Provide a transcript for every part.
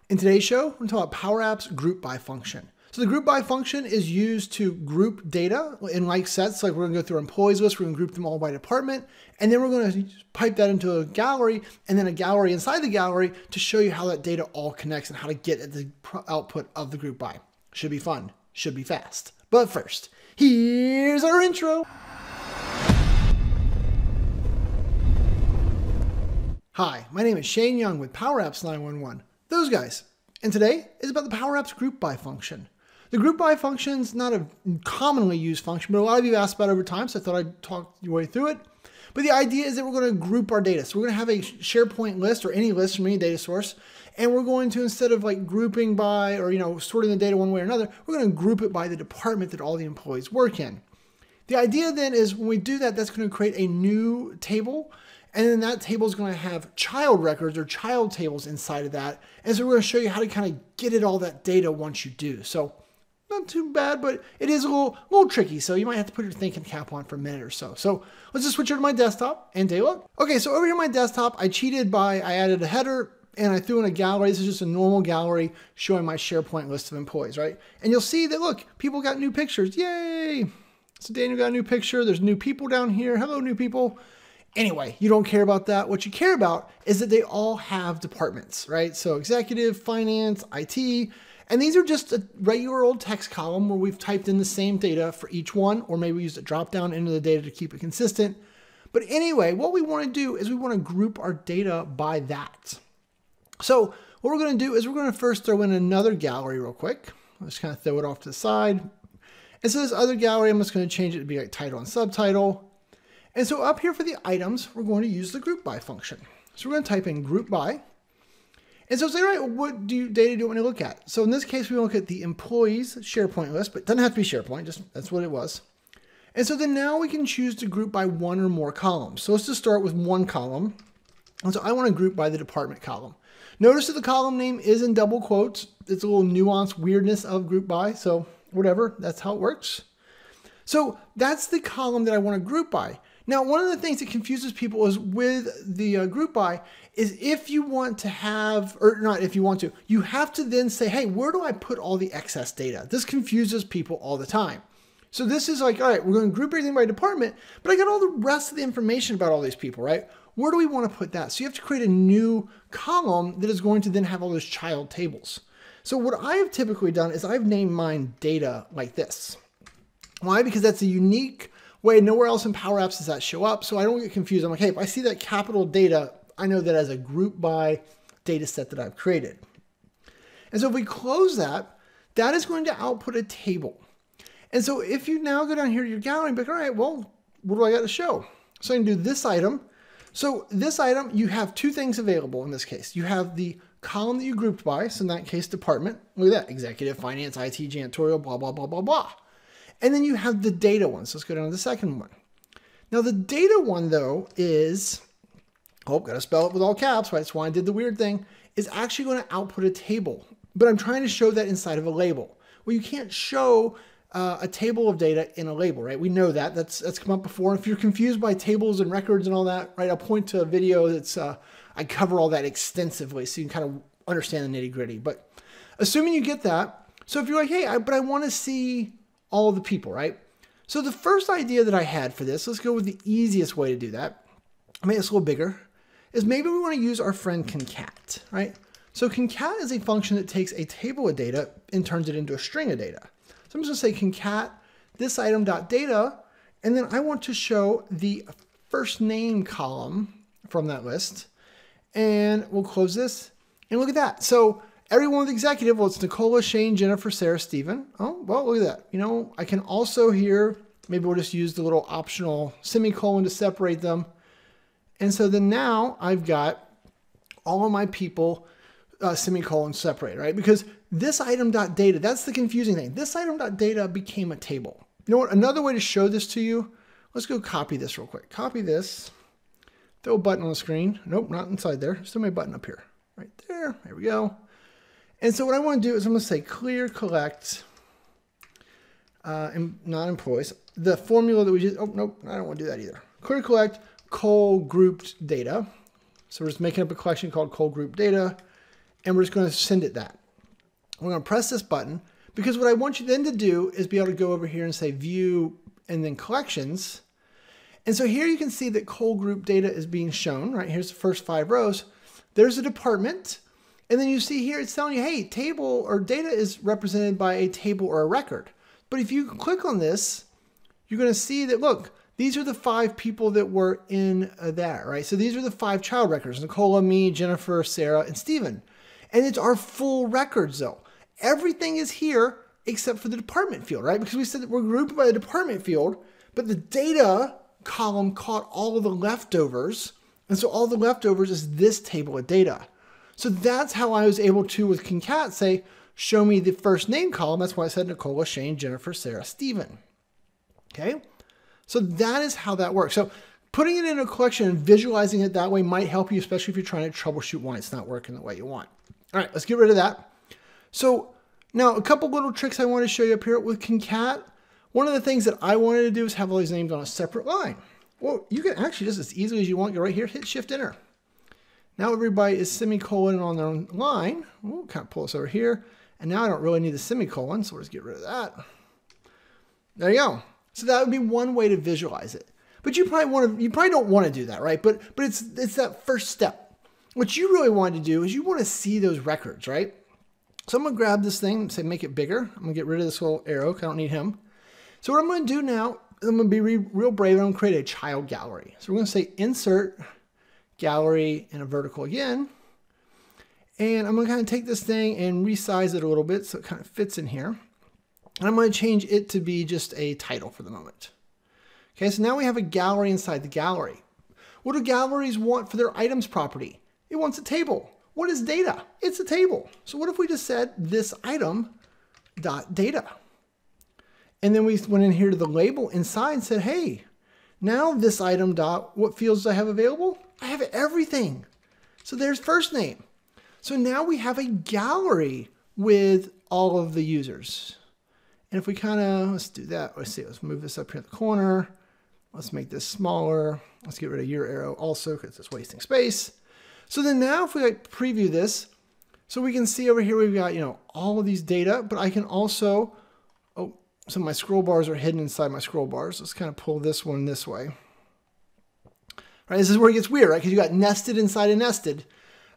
In today's show, we're going to talk about PowerApps GroupBy function. So the GroupBy function is used to group data in like sets. Like we're going to go through our employees list, we're going to group them all by department, and then we're going to pipe that into a gallery, and then a gallery inside the gallery to show you how that data all connects and how to get at the output of the GroupBy. Should be fun, should be fast. But first, here's our intro. Hi, my name is Shane Young with PowerApps 911. Those guys. And today is about the PowerApps GroupBy function. The GroupBy function is not a commonly used function, but a lot of you asked about it over time, so I thought I'd talk your way through it. But the idea is that we're going to group our data. So we're going to have a SharePoint list or any list from any data source, and we're going to, instead of like grouping by or sorting the data one way or another, we're going to group it by the department that all the employees work in. The idea then is when we do that, that's going to create a new table. And then that table is going to have child records or child tables inside of that. And so we're going to show you how to kind of get at all that data once you do. So not too bad, but it is a little tricky. So you might have to put your thinking cap on for a minute or so. So let's just switch over to my desktop and take a look. Okay, so over here on my desktop, I cheated by, I added a header and I threw in a gallery. This is just a normal gallery showing my SharePoint list of employees, right? And you'll see that, look, people got new pictures. Yay! So Daniel got a new picture. There's new people down here. Hello, new people. Anyway, you don't care about that. What you care about is that they all have departments, right? So executive, finance, IT, and these are just a regular old text column where we've typed in the same data for each one, or maybe we used a drop down into the data to keep it consistent. But anyway, what we want to do is we want to group our data by that. So what we're going to do is we're going to first throw in another gallery real quick. I'll just kind of throw it off to the side. And so this other gallery, I'm just going to change it to be like title and subtitle. And so up here for the items, we're going to use the GroupBy function. So we're going to type in GroupBy. And so say, all right, what data do you want to look at? So in this case, we look at the employees SharePoint list, but it doesn't have to be SharePoint, just that's what it was. And so then now we can choose to group by one or more columns. So let's just start with one column. And so I want to group by the department column. Notice that the column name is in double quotes. It's a little nuanced weirdness of GroupBy. So whatever, that's how it works. So that's the column that I want to group by. Now, one of the things that confuses people is with the GroupBy is if you want to have, or not if you want to, you have to then say, hey, where do I put all the excess data? This confuses people all the time. So this is like, all right, we're going to group everything by department, but I got all the rest of the information about all these people, right? Where do we want to put that? So you have to create a new column that is going to then have all those child tables. So what I have typically done is I've named mine data like this. Why? Because that's a unique way. Nowhere else in PowerApps does that show up. So I don't get confused. I'm like, hey, if I see that capital data, I know that as a GroupBy data set that I've created. And so if we close that, that is going to output a table. And so if you now go down here to your gallery and be like, all right, well, what do I got to show? So I can do this item. So this item, you have two things available in this case. You have the column that you grouped by. So in that case, department. Look at that, executive, finance, IT, janitorial, blah, blah, blah, blah, blah. And then you have the data one. So let's go down to the second one. Now the data one though is, oh, got to spell it with all caps, right? That's why I did the weird thing, is actually going to output a table. But I'm trying to show that inside of a label. Well, you can't show a table of data in a label, right? We know that. That's come up before. If you're confused by tables and records and all that, right, I'll point to a video that's, I cover all that extensively so you can kind of understand the nitty gritty. But assuming you get that, so if you're like, hey, but I want to see all of the people, right? So the first idea that I had for this, let's go with the easiest way to do that. I'll make this a little bigger, is maybe we want to use our friend Concat, right? So Concat is a function that takes a table of data and turns it into a string of data. So I'm just going to say concat this item.data, and then I want to show the first name column from that list. And we'll close this, and look at that. So everyone with executive, well, it's Nicola, Shane, Jennifer, Sarah, Stephen. Oh, well, look at that. You know, I can also here, maybe we'll just use the little optional semicolon to separate them. And so then now I've got all of my people semicolon separated, right? Because this item.data, that's the confusing thing. This item.data became a table. You know what? Another way to show this to you, let's go copy this real quick. Copy this, throw a button on the screen. Nope, not inside there. Just throw my button up here, right there. There we go. And so what I want to do is I'm going to say clear collect non-employees. The formula that we just, oh, nope, I don't want to do that either. Clear collect col grouped data. So we're just making up a collection called col grouped data. and we're just going to send it that. We're going to press this button because what I want you then to do is be able to go over here and say view and then collections. And so here you can see that coal group data is being shown, right? Here's the first 5 rows. There's a department. And then you see here, it's telling you, hey, table or data is represented by a table or a record. But if you click on this, you're going to see that, look, these are the 5 people that were in that, right? So these are the 5 child records, Nicola, me, Jennifer, Sarah, and Stephen. And it's our full records though. Everything is here except for the department field, right? Because we said that we're grouped by the department field, but the data column caught all of the leftovers. And so all the leftovers is this table of data. So that's how I was able to, with Concat, say, show me the first name column. That's why I said Nicola, Shane, Jennifer, Sarah, Stephen. Okay? So that is how that works. So putting it in a collection and visualizing it that way might help you, especially if you're trying to troubleshoot why it's not working the way you want. All right, let's get rid of that. So now a couple little tricks I want to show you up here with Concat. One of the things that I wanted to do is have all these names on a separate line. Well, you can actually just as easily as you want, go right here, hit Shift Enter. Now everybody is semicolon on their own line. We'll kind of pull this over here. And now I don't really need the semicolon, so we'll just get rid of that. There you go. So that would be one way to visualize it. But you probably don't want to do that, right? But it's that first step. What you really want to do is you want to see those records, right? So I'm going to grab this thing and say make it bigger. I'm going to get rid of this little arrow because I don't need him. So what I'm going to do now, I'm going to be real brave and I'm going to create a child gallery. So we're going to say insert gallery and a vertical again. And I'm going to kind of take this thing and resize it a little bit so it kind of fits in here. And I'm going to change it to be just a title for the moment. Okay, so now we have a gallery inside the gallery. What do galleries want for their items property? It wants a table. What is data? It's a table. So what if we just said this item dot data? And then we went in here to the label inside and said, hey, now this item dot, what fields do I have available? I have everything. So there's first name. So now we have a gallery with all of the users. And if we kind of, let's do that. Let's see, let's move this up here in the corner. Let's make this smaller. Let's get rid of your arrow also because it's wasting space. So then now if we like preview this, so we can see over here, we've got, all of these data, but I can also, so my scroll bars are hidden inside my scroll bars. Let's kind of pull this one this way. Right, this is where it gets weird, right? Because you got nested inside a nested.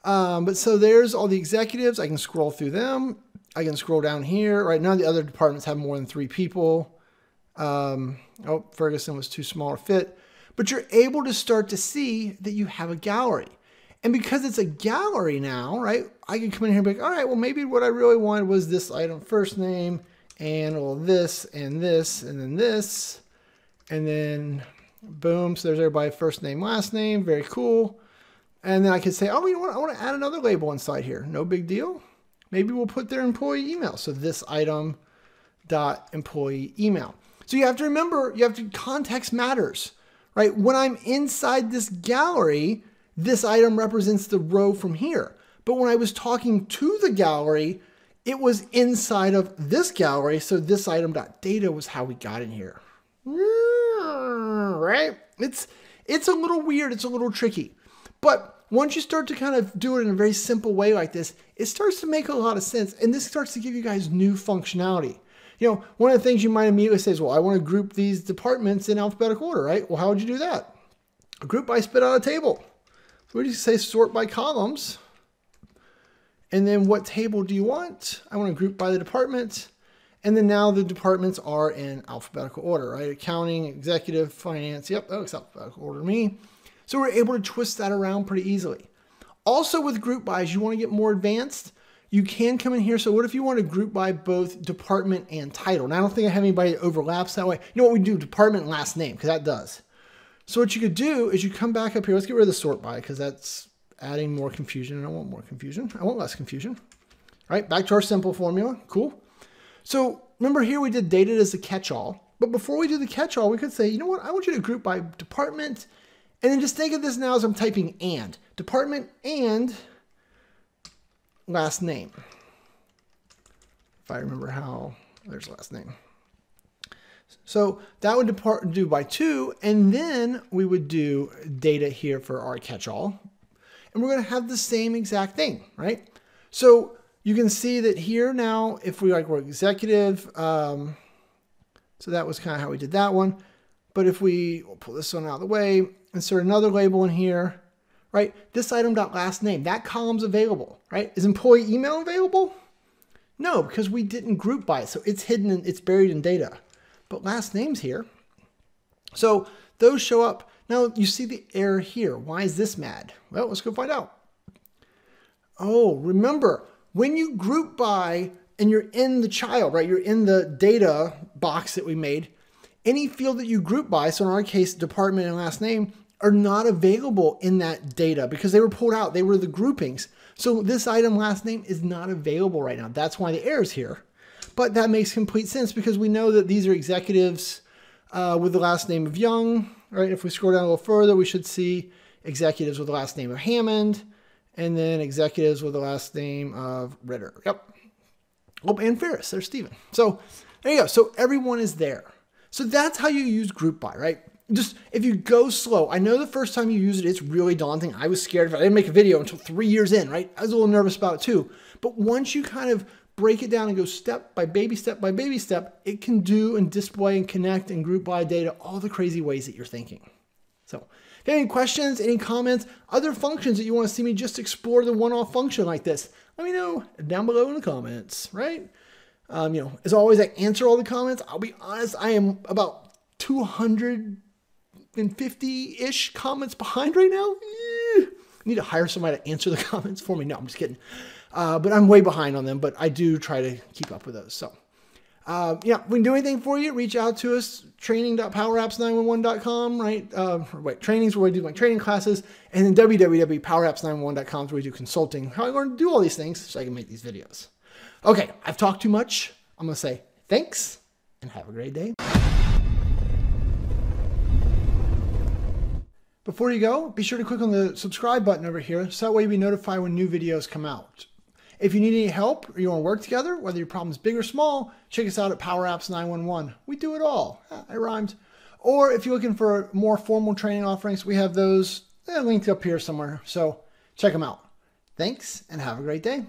But so there's all the executives. I can scroll through them. I can scroll down here. Right, none of the other departments have more than 3 people. Ferguson was too small to fit. But you're able to start to see that you have a gallery. And because it's a gallery now, right, I can come in here and be like, all right, well, maybe what I really wanted was this item first name and all this and this and then this. And then boom, so there's everybody first name, last name, very cool. And then I could say, oh, you know what, I want to add another label inside here. No big deal. Maybe we'll put their employee email. So this item dot employee email. So you have to remember, context matters, right? When I'm inside this gallery, this item represents the row from here. But when I was talking to the gallery, it was inside of this gallery. So this item dot data was how we got in here. Right? It's a little weird. It's a little tricky. But once you start to kind of do it in a very simple way like this, it starts to make a lot of sense. And this starts to give you guys new functionality. One of the things you might immediately say is, well, I want to group these departments in alphabetical order, right? Well, how would you do that? A group by spit out a table. So we just say sort by columns. And then what table do you want? I want to group by the department. And then now the departments are in alphabetical order, right? Accounting, executive, finance. Yep, that looks alphabetical order to me. So we're able to twist that around pretty easily. Also with group bys, you want to get more advanced, you can come in here. So what if you want to group by both department and title? Now I don't think I have anybody that overlaps that way. You know what we do? Department and last name, because that does. So what you could do is you come back up here. Let's get rid of the sort by because that's adding more confusion. And I want more confusion. I want less confusion. All right, back to our simple formula. Cool. So remember here we did data as a catch-all. But before we do the catch-all, we could say, you know what? I want you to group by department. And then just think of this now as I'm typing and. Department and last name. If I remember how, there's last name. So that would do by 2, and then we would do data here for our catch-all. And we're going to have the same exact thing, right? So you can see that here now, if we like, we're executive, so that was kind of how we did that one. But if we'll pull this one out of the way, insert another label in here, right? This item.last name, that column's available, right? Is employee email available? No, because we didn't group by it. So it's hidden and it's buried in data. But last name's here. So those show up. Now you see the error here. Why is this mad? Well, let's go find out. Oh, remember, when you group by and you're in the child, right? You're in the data box that we made. Any field that you group by, so in our case, department and last name, are not available in that data because they were pulled out. They were the groupings. So this item last name is not available right now. That's why the error is here. But that makes complete sense because we know that these are executives with the last name of Young, right? If we scroll down a little further, we should see executives with the last name of Hammond, and then executives with the last name of Ritter. Yep. Oh, and Ferris, there's Steven. So there you go. So everyone is there. So that's how you use group by, right? Just if you go slow, I know the first time you use it, it's really daunting. I was scared. I didn't make a video until 3 years in, right? I was a little nervous about it too. But once you kind of break it down and go step by baby step, it can do and display and connect and group by data all the crazy ways that you're thinking. So if you have any questions, any comments, other functions that you want to see me just explore the one-off function like this, let me know down below in the comments, right? As always, I answer all the comments. I'll be honest, I am about 250-ish comments behind right now. I need to hire somebody to answer the comments for me. No, I'm just kidding. But I'm way behind on them, but I do try to keep up with those. So, if we can do anything for you, reach out to us, training.powerapps911.com, right? Trainings where we do my training classes, and then www.powerapps911.com is where we do consulting. How I learn to do all these things so I can make these videos. Okay, I've talked too much. I'm going to say thanks and have a great day. Before you go, be sure to click on the subscribe button over here so that way you'll be notified when new videos come out. If you need any help or you want to work together, whether your problem's big or small, check us out at PowerApps 911. We do it all. I rhymed. Or if you're looking for more formal training offerings, we have those linked up here somewhere. So check them out. Thanks and have a great day.